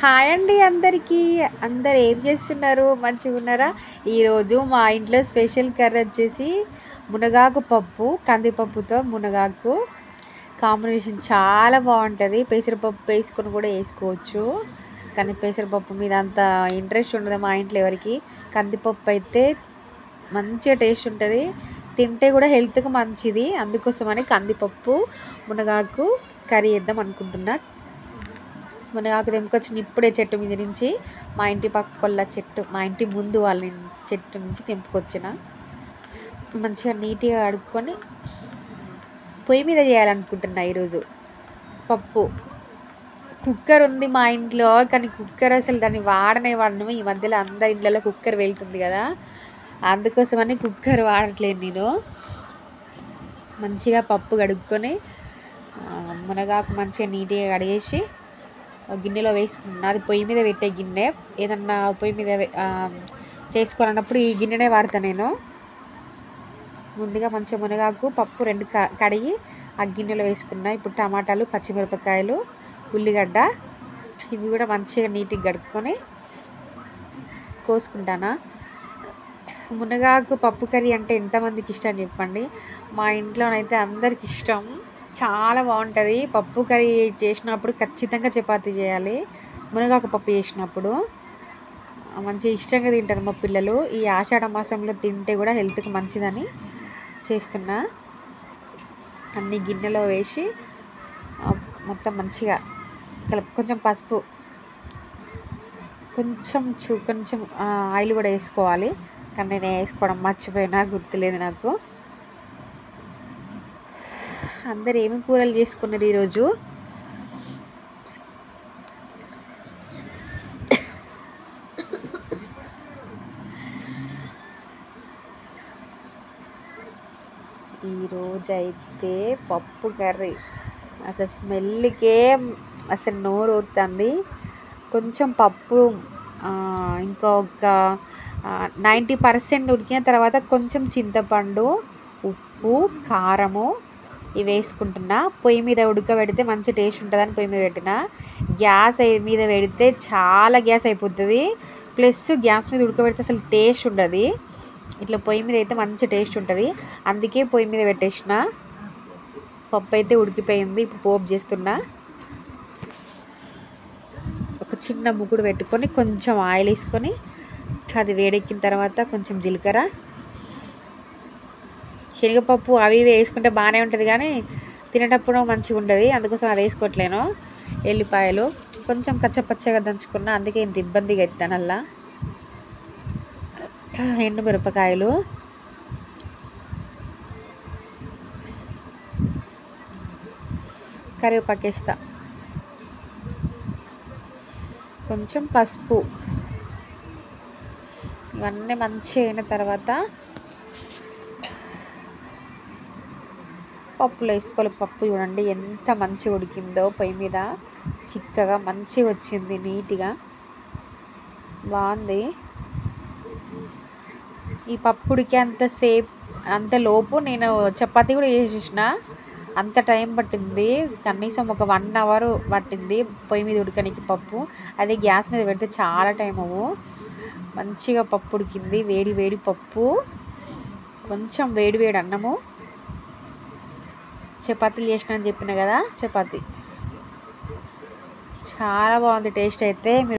Hi అండి అందరికీ. అందరు ఏం చేస్తున్నారు? మంచిగున్నారా? ఈరోజు మా ఇంట్లో స్పెషల్ కర్రీ వచ్చేసి మునగాకు పప్పు, కందిపప్పుతో మునగాకు కాంబినేషన్ చాలా బాగుంటుంది. పెసరపప్పు వేసుకొని కూడా వేసుకోవచ్చు, కానీ పెసరపప్పు మీద అంత ఇంట్రెస్ట్ ఉండదు మా ఇంట్లో ఎవరికి. కందిపప్పు అయితే మంచిగా టేస్ట్ ఉంటుంది, తింటే కూడా హెల్త్కి మంచిది. అందుకోసమని కందిపప్పు మునగాకు కర్రీ వేద్దాం అనుకుంటున్నా. మునగాకు తెంపుకొచ్చిన ఇప్పుడే చెట్టు మీద నుంచి, మా ఇంటి పక్కల చెట్టు, మా ఇంటి ముందు వాళ్ళ చెట్టు నుంచి తెంపుకొచ్చిన. మంచిగా నీట్గా కడుక్కొని పొయ్యి మీద చేయాలనుకుంటున్నా ఈరోజు పప్పు. కుక్కర్ ఉంది మా ఇంట్లో, కానీ కుక్కర్ అసలు దాన్ని వాడను. ఈ మధ్యలో అందరి ఇళ్ళలో కుక్కర్ వెళ్తుంది కదా, అందుకోసమని కుక్కర్ వాడట్లేదు నేను. మంచిగా పప్పు కడుక్కొని మునగాకు మంచిగా నీట్గా కడిగేసి గిన్నెలో వేసుకున్నా. అది పొయ్యి మీద పెట్టే గిన్నె, ఏదన్నా పొయ్యి మీద చేసుకోవాలన్నప్పుడు ఈ గిన్నెనే వాడతాను నేను. ముందుగా మంచిగా మునగాకు పప్పు రెండు కడిగి ఆ గిన్నెలో వేసుకున్నా. ఇప్పుడు టమాటాలు, పచ్చిమిరపకాయలు, ఉల్లిగడ్డ ఇవి కూడా మంచిగా నీట్గా కడుక్కొని కోసుకుంటానా. మునగాకు పప్పు కర్రీ అంటే ఎంతమందికి ఇష్టం చెప్పండి? మా ఇంట్లోనైతే అందరికి ఇష్టం, చాలా బాగుంటుంది. పప్పు కర్రీ చేసినప్పుడు ఖచ్చితంగా చపాతీ చేయాలి. మునగాకు పప్పు చేసినప్పుడు మంచిగా ఇష్టంగా తింటారు మా పిల్లలు. ఈ ఆషాఢ మాసంలో తింటే కూడా హెల్త్కి మంచిదని చేస్తున్నా. అన్ని గిన్నెలో వేసి మొత్తం మంచిగా కొంచెం పసుపు, కొంచెం ఆయిల్ కూడా వేసుకోవాలి, కానీ నేను వేసుకోవడం మర్చిపోయినా, గుర్తులేదు నాకు. అందరు ఏమేమి కూరలు చేసుకున్నారు ఈరోజు? ఈరోజైతే పప్పు కర్రీ అసలు స్మెల్కే అసలు నోరు ఊరుతుంది. కొంచెం పప్పు ఇంకొక 90% ఉడికిన తర్వాత కొంచెం చింతపండు, ఉప్పు, కారము ఇవి వేసుకుంటున్నా. పొయ్యి మీద ఉడకబెడితే మంచి టేస్ట్ ఉంటుందని పొయ్యి మీద పెట్టిన. గ్యాస్ మీద పెడితే చాలా గ్యాస్ అయిపోతుంది, ప్లస్ గ్యాస్ మీద ఉడకబెడితే అసలు టేస్ట్ ఉండదు. ఇట్లా పొయ్యి మీద అయితే మంచి టేస్ట్ ఉంటుంది, అందుకే పొయ్యి మీద పెట్టేసిన. పప్పు అయితే ఉడికిపోయింది. ఇప్పుడు పోపు చేస్తున్నా. ఒక చిన్న ముగ్గుడు పెట్టుకొని కొంచెం ఆయిల్ వేసుకొని, అది వేడెక్కిన తర్వాత కొంచెం జీలకర్ర, శనగపప్పు అవి ఇవి వేసుకుంటే బాగానే ఉంటుంది, కానీ తినేటప్పుడు మంచిగా ఉండదు, అందుకోసం అది వేసుకోవట్లేను. ఎల్లిపాయలు కొంచెం కచ్చపచ్చగా దంచుకున్నా, అందుకే ఇంత ఇబ్బందిగా అవుతాను. అలా ఎండు మిరపకాయలు, కరివేపాకు వేస్తా, కొంచెం పసుపు. ఇవన్నీ మంచిగా అయిన తర్వాత పప్పులో వేసుకోవాలి. పప్పు చూడండి ఎంత మంచిగా ఉడికిందో, పొయ్యి మీద చిక్కగా మంచిగా వచ్చింది, నీట్గా బాగుంది. ఈ పప్పు అంతలోపు నేను చపాతీ కూడా చేసేసిన. అంత టైం పట్టింది, కనీసం ఒక 1 అవర్ పట్టింది పొయ్యి మీద ఉడకడానికి పప్పు. అదే గ్యాస్ మీద పెడితే చాలా టైం అవ్వు. మంచిగా పప్పు ఉడికింది, వేడి వేడి పప్పు, కొంచెం వేడి వేడి అన్నము. చపాతీలు చేసిన అని చెప్పిన కదా, చపాతీ చాలా బాగుంది టేస్ట్ అయితే.